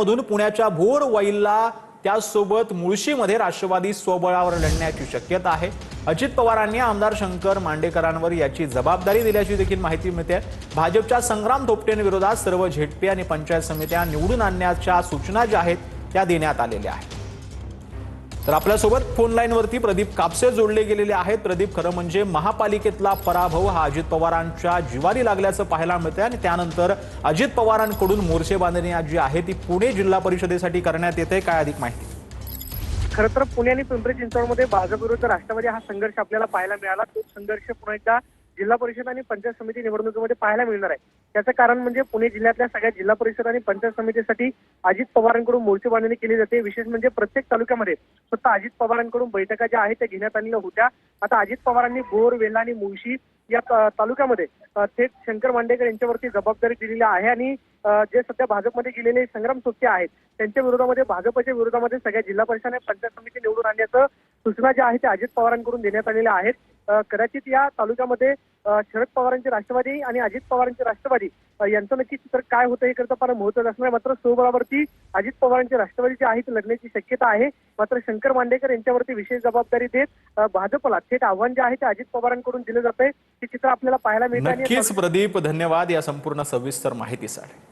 मधून पुण्याच्या भोर वाईलला त्याचसोबत मुळशीमध्ये राष्ट्रवादी स्वबळावर लढण्याची शक्यता आहे। अजित पवारांनी आमदार शंकर मांडेकरांवर याची जबाबदारी दिल्याची देखील माहिती मिळते। भाजपच्या संग्राम थोपटेंविरोधात सर्व झेडपी आणि पंचायत समित्या निवडून आणण्याच्या सूचना ज्या आहेत त्या देण्यात आलेल्या आहेत। तर आपल्यासोबत फोन लाईनवरती प्रदीप कापसे जोडले गेलेले आहेत। प्रदीप, खरं म्हणजे महापालिकेतला पराभव हा अजित पवारांच्या जिवारी लागल्याचं पाहायला मिळतंय आणि त्यानंतर अजित पवारांकडून मोर्चे बांधणी जी आहे ती पुणे जिल्हा परिषदेसाठी करण्यात येते। काय अधिक माहिती? खरं तर पुणे आणि पिंपरी चिंचवडमध्ये भाजप विरुद्ध राष्ट्रवादी हा संघर्ष आपल्याला पाहायला मिळाला। तो संघर्ष पुन्हा एकदा जिल्हा परिषद आणि पंचायत समिती निवडणुकीमध्ये पाहायला मिळणार आहे। त्याचं कारण म्हणजे पुणे जिल्ह्यातल्या सगळ्या जिल्हा परिषद आणि पंचायत समितीसाठी अजित पवारांकडून मोर्चे बांधणी केली जाते। विशेष म्हणजे प्रत्येक तालुक्यामध्ये स्वतः अजित पवारांकडून बैठका ज्या आहेत त्या घेण्यात आलेल्या होत्या। आता अजित पवारांनी भोर, वेल्हा आणि मुळशी या तालुक्यामध्ये थेट शंकर मांडेकर यांच्यावरती जबाबदारी दिलेली आहे आणि जे सध्या भाजपमध्ये गेलेले संग्राम थोपटे आहेत त्यांच्या विरोधामध्ये, भाजपच्या विरोधामध्ये सगळ्या जिल्हा परिषद आणि पंचायत समिती निवडून आणण्याचं सूचना ज्या आहेत त्या अजित पवारांकडून देण्यात आलेल्या आहेत। कदाचित या तालुक्यामध्ये शरद पवारांचे राष्ट्रवादी आणि अजित पवारांचे राष्ट्रवादी यांचं नक्की चित्र काय होतं हे करता फार महत्त्वाचं असणार। मात्र स्वबळावरती अजित पवारांचे राष्ट्रवादी जे आहेत लढण्याची शक्यता आहे। मात्र शंकर मांडेकर यांच्यावरती विशेष जबाबदारी देत भाजपला थेट आव्हान जे आहे ते अजित पवारांकडून दिलं जातंय। हे चित्र आपल्याला पाहायला मिळतं। नक्कीच प्रदीप, धन्यवाद या संपूर्ण सविस्तर माहितीसाठी।